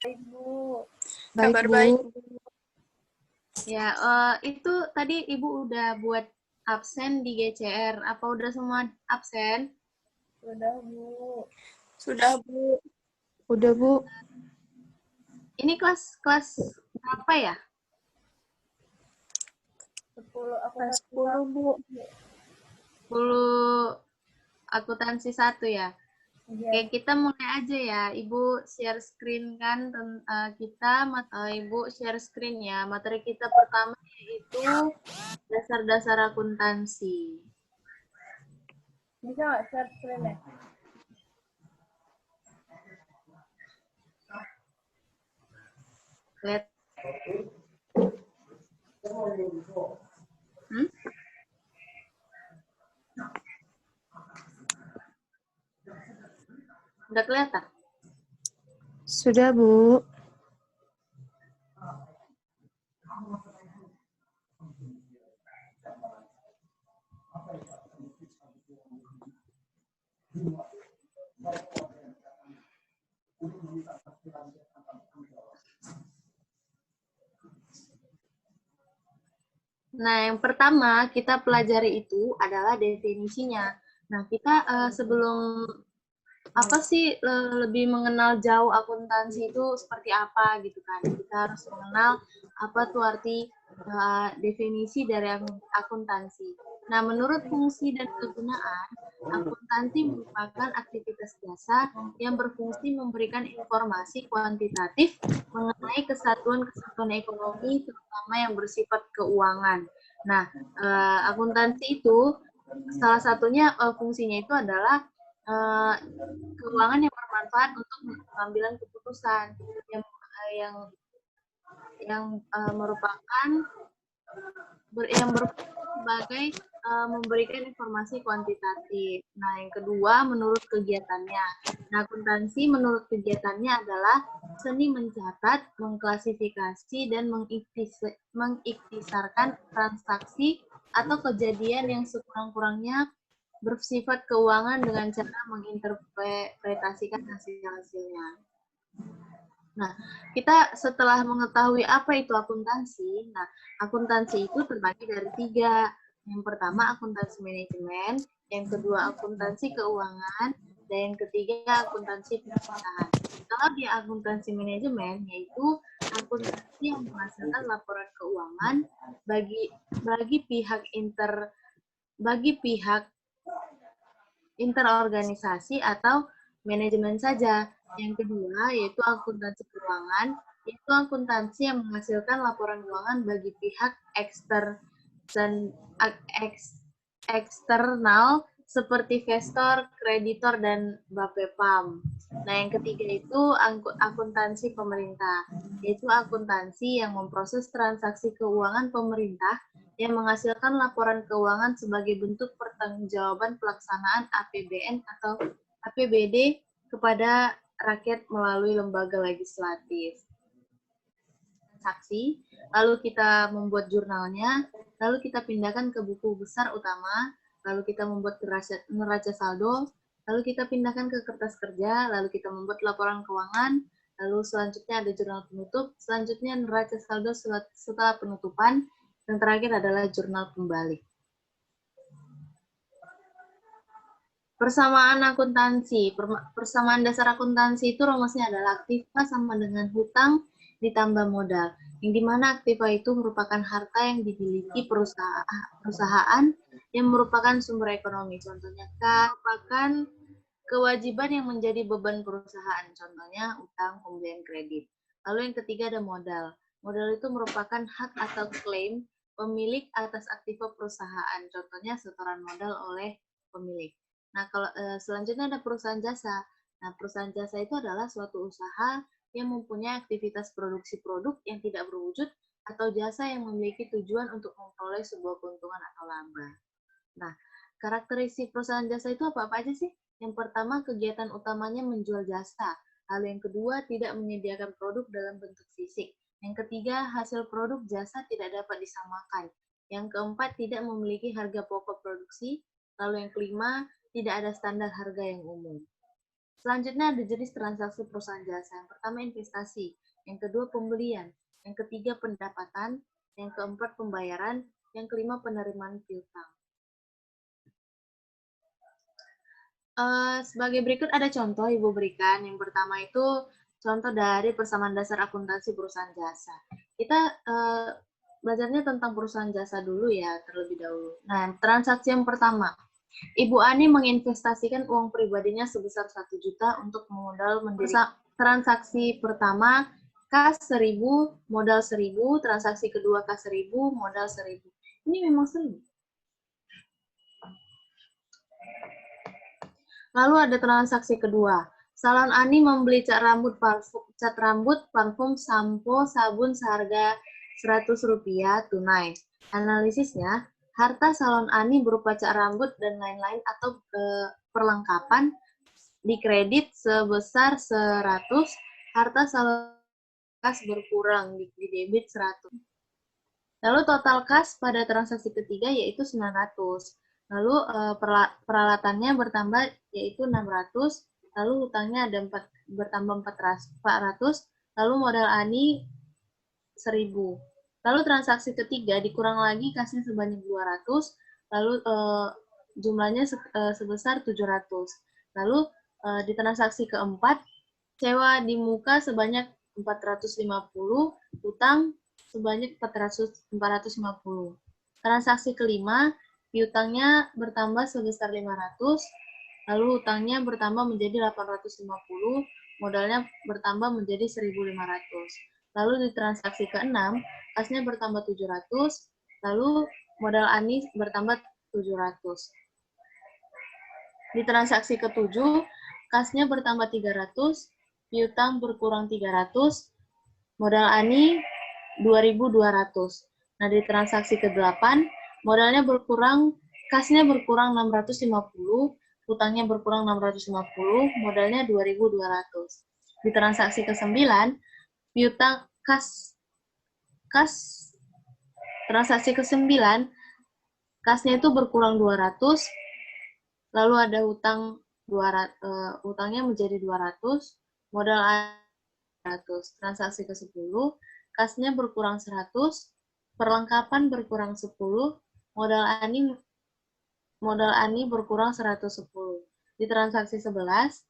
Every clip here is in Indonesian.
Ibu. Baik, Kabar Bu. baik. Ya, itu tadi Ibu udah buat absen di GCR. Apa udah semua absen? Sudah, Bu. Sudah, Bu. Udah, Bu. Ini kelas berapa ya? 10 aku 10, Bu. 10 akuntansi 1 ya? Iya. Oke, kita mulai aja ya. Ibu share screen kan Ibu share screen ya. Materi kita pertama yaitu dasar-dasar akuntansi. Bisa nggak share screen ya? Lihat. Hmm? Udah kelihatan? Sudah, Bu. Nah, yang pertama kita pelajari itu adalah definisinya. Nah, kita sebelum apa sih lebih mengenal jauh akuntansi itu seperti apa gitu kan. Kita harus mengenal apa tuh arti definisi dari akuntansi. Nah, menurut fungsi dan kegunaan, akuntansi merupakan aktivitas jasa yang berfungsi memberikan informasi kuantitatif mengenai kesatuan-kesatuan ekonomi, terutama yang bersifat keuangan. Nah, akuntansi itu salah satunya fungsinya itu adalah keuangan yang bermanfaat untuk pengambilan keputusan yang merupakan yang berfungsi sebagai memberikan informasi kuantitatif. Nah, yang kedua menurut kegiatannya. Nah, akuntansi menurut kegiatannya adalah seni mencatat, mengklasifikasi, dan mengiktisarkan transaksi atau kejadian yang sekurang-kurangnya bersifat keuangan dengan cara menginterpretasikan hasil-hasilnya. Nah, kita setelah mengetahui apa itu akuntansi, nah, akuntansi itu terbagi dari 3. Yang pertama, akuntansi manajemen, yang kedua, akuntansi keuangan, dan yang ketiga, akuntansi pemerintahan. Kalau di akuntansi manajemen, yaitu akuntansi yang menghasilkan laporan keuangan bagi pihak interorganisasi atau manajemen saja. Yang kedua, yaitu akuntansi keuangan, yaitu akuntansi yang menghasilkan laporan keuangan bagi pihak eksternal seperti investor, kreditor, dan Bapepam. Nah, yang ketiga itu akuntansi pemerintah, yaitu akuntansi yang memproses transaksi keuangan pemerintah yang menghasilkan laporan keuangan sebagai bentuk pertanggungjawaban pelaksanaan APBN atau APBD kepada rakyat melalui lembaga legislatif. Transaksi, lalu kita membuat jurnalnya, lalu kita pindahkan ke buku besar utama, lalu kita membuat neraca saldo, lalu kita pindahkan ke kertas kerja, lalu kita membuat laporan keuangan, lalu selanjutnya ada jurnal penutup, selanjutnya neraca saldo setelah penutupan, yang terakhir adalah jurnal pembalik. Persamaan akuntansi. Persamaan dasar akuntansi itu rumusnya adalah aktiva sama dengan hutang ditambah modal. Yang dimana aktiva itu merupakan harta yang dimiliki perusahaan yang merupakan sumber ekonomi. Contohnya merupakan kewajiban yang menjadi beban perusahaan. Contohnya utang, pembelian kredit. Lalu yang ketiga ada modal. Modal itu merupakan hak atau klaim pemilik atas aktiva perusahaan. Contohnya setoran modal oleh pemilik. Nah, kalau selanjutnya ada perusahaan jasa. Nah, perusahaan jasa itu adalah suatu usaha yang mempunyai aktivitas produksi produk yang tidak berwujud atau jasa yang memiliki tujuan untuk memperoleh sebuah keuntungan atau laba. Nah, karakteristik perusahaan jasa itu apa-apa aja sih? Yang pertama, kegiatan utamanya menjual jasa. Lalu yang kedua, tidak menyediakan produk dalam bentuk fisik. Yang ketiga, hasil produk jasa tidak dapat disamakan. Yang keempat, tidak memiliki harga pokok produksi. Lalu yang kelima, tidak ada standar harga yang umum. Selanjutnya ada jenis transaksi perusahaan jasa. Yang pertama investasi, yang kedua pembelian, yang ketiga pendapatan, yang keempat pembayaran, yang kelima penerimaan piutang. Sebagai berikut ada contoh Ibu berikan. Yang pertama itu contoh dari persamaan dasar akuntansi perusahaan jasa. Kita belajarnya tentang perusahaan jasa dulu ya terlebih dahulu. Nah, transaksi yang pertama. Ibu Ani menginvestasikan uang pribadinya sebesar 1 juta untuk memodal mendirikan. Transaksi pertama, kas 1.000, modal 1.000. Transaksi kedua, kas 1.000, modal 1.000. Ini memang 1.000. Lalu ada transaksi kedua. Salon Ani membeli cat rambut, parfum, sampo, sabun seharga Rp100 tunai. Analisisnya, harta salon Ani berupa cat rambut dan lain-lain atau perlengkapan dikredit sebesar 100, harta salon kas berkurang di debit 100. Lalu total kas pada transaksi ketiga yaitu 900. Lalu peralatannya bertambah yaitu 600, lalu hutangnya ada bertambah 400, lalu modal Ani 1.000. Lalu transaksi ketiga dikurang lagi kasnya sebanyak 200, lalu jumlahnya sebesar 700. Lalu di transaksi keempat, sewa di muka sebanyak 450, hutang sebanyak 450. Transaksi kelima, piutangnya bertambah sebesar 500, lalu hutangnya bertambah menjadi 850, modalnya bertambah menjadi 1.500. Lalu di transaksi keenam, kasnya bertambah 700, lalu modal Ani bertambah 700. Di transaksi ketujuh, kasnya bertambah 300, piutang berkurang 300, modal Ani 2.200. Nah, di transaksi ke-8, modalnya berkurang, kasnya berkurang 650, hutangnya berkurang 650, modalnya 2.200. Di transaksi ke-9, piutang transaksi ke-9, kasnya itu berkurang 200, lalu ada hutangnya menjadi 200, modal 100. Transaksi ke-10, kasnya berkurang 100, perlengkapan berkurang 10, modal Ani berkurang 110. Di transaksi 11,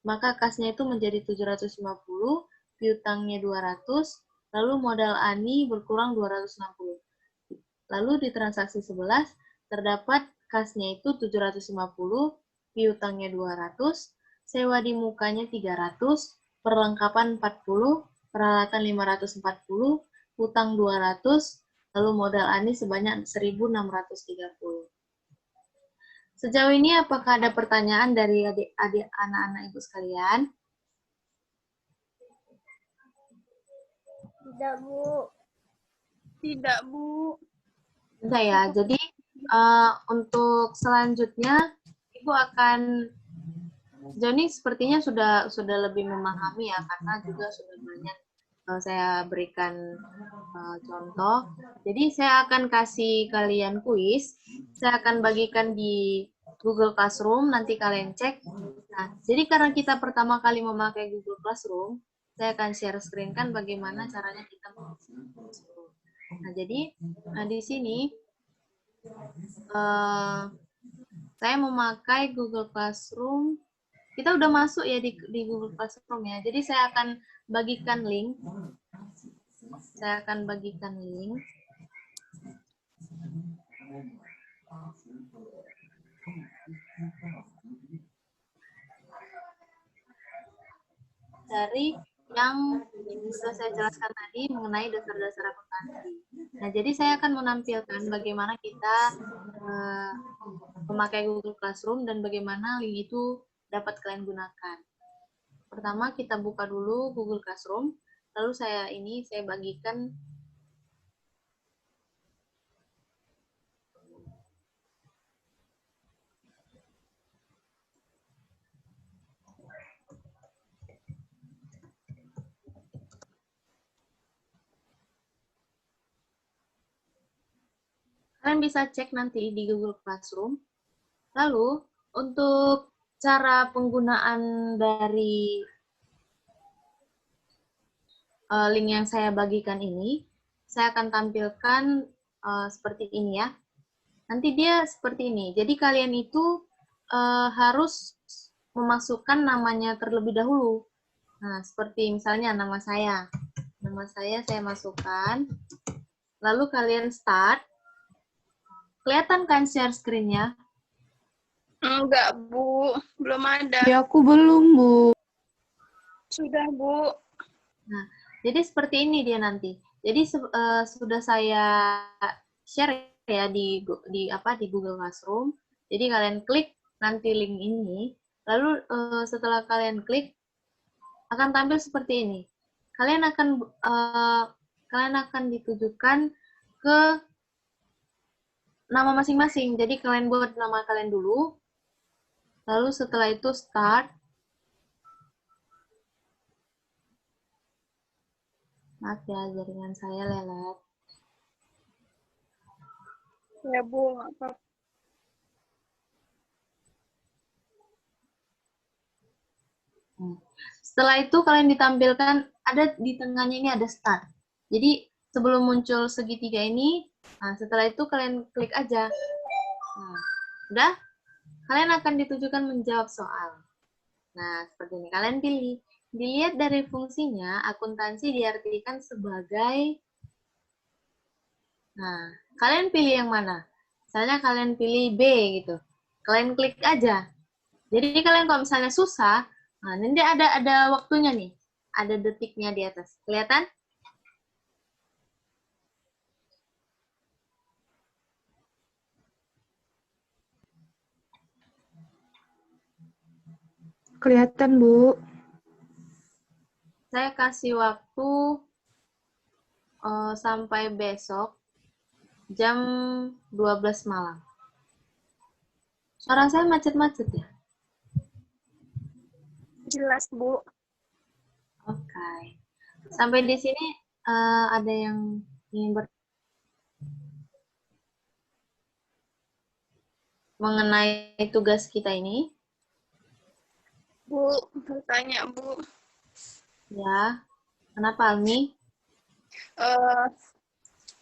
maka kasnya itu menjadi 750, piutangnya 200, lalu modal Ani berkurang 260. Lalu di transaksi 11, terdapat kasnya itu 750, piutangnya 200, sewa di mukanya 300, perlengkapan 40, peralatan 540, hutang 200, lalu modal Ani sebanyak 1.630. Sejauh ini apakah ada pertanyaan dari adik-adik anak-anak Ibu sekalian? Tidak, Bu. Tidak, Bu. Tidak ya. Jadi untuk selanjutnya Ibu akan Joni sepertinya sudah lebih memahami ya karena juga sudah banyak saya berikan contoh. Jadi saya akan kasih kalian kuis. Saya akan bagikan di Google Classroom, nanti kalian cek. Nah, jadi karena kita pertama kali memakai Google Classroom, saya akan share screen kan bagaimana caranya kita mengisi Google Classroom. Nah, jadi di sini saya memakai Google Classroom. Kita udah masuk ya di Google Classroom ya. Jadi saya akan bagikan link. Dari yang sudah saya jelaskan tadi mengenai dasar-dasar akuntansi. Nah, jadi saya akan menampilkan bagaimana kita memakai Google Classroom dan bagaimana link itu dapat kalian gunakan. Pertama, kita buka dulu Google Classroom, lalu saya bagikan. Kalian bisa cek nanti di Google Classroom. Lalu, untuk cara penggunaan dari link yang saya bagikan ini, saya akan tampilkan seperti ini ya. Nanti dia seperti ini. Jadi kalian itu harus memasukkan namanya terlebih dahulu. Nah, seperti misalnya nama saya. Nama saya masukkan. Lalu kalian start. Kelihatan kan share screen-nya? Enggak, Bu. Belum ada. Ya, aku belum, Bu. Sudah, Bu. Nah, jadi seperti ini dia nanti. Jadi sudah saya share ya di Google Classroom. Jadi kalian klik nanti link ini. Lalu setelah kalian klik akan tampil seperti ini. Kalian akan ditujukan ke nama masing-masing. Jadi kalian buat nama kalian dulu. Lalu setelah itu start. Maaf ya, jaringan saya lelet. Ya, Bu. Nggak apa-apa. Setelah itu kalian ditampilkan, ada di tengahnya ini ada start. Jadi sebelum muncul segitiga ini, nah setelah itu kalian klik aja. Nah, udah? Kalian akan ditujukan menjawab soal. Nah, seperti ini. Kalian pilih. Dilihat dari fungsinya, akuntansi diartikan sebagai... Nah, kalian pilih yang mana? Misalnya kalian pilih B gitu. Kalian klik aja. Jadi kalian kalau misalnya susah, nah nanti ada waktunya nih. Ada detiknya di atas. Kelihatan? Kelihatan, Bu. Saya kasih waktu sampai besok jam 12 malam. Suara saya macet-macet ya? Jelas, Bu. Oke. Sampai di sini ada yang ingin mengenai tugas kita ini? Bu, bertanya, Bu. Ya. Kenapa, Almi?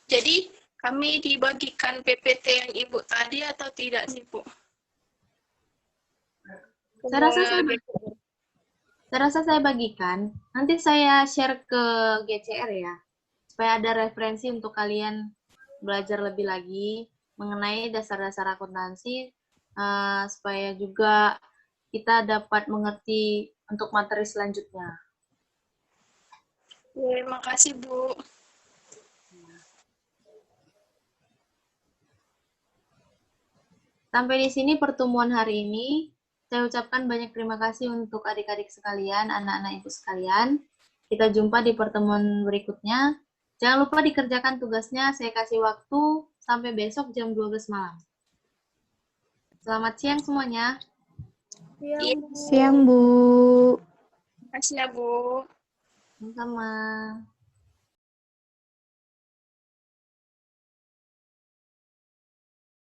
Jadi, kami dibagikan PPT yang Ibu tadi atau tidak sih, Bu? Saya rasa saya bagikan. Nanti saya share ke GCR ya. Supaya ada referensi untuk kalian belajar lebih lagi mengenai dasar-dasar akuntansi. Supaya juga kita dapat mengerti untuk materi selanjutnya. Terima kasih, Bu. Sampai di sini pertemuan hari ini. Saya ucapkan banyak terima kasih untuk adik-adik sekalian, anak-anak ibu sekalian. Kita jumpa di pertemuan berikutnya. Jangan lupa dikerjakan tugasnya. Saya kasih waktu sampai besok jam 12 malam. Selamat siang semuanya. Iya, Siang, Bu. Terima kasih ya, Bu. Sama-sama.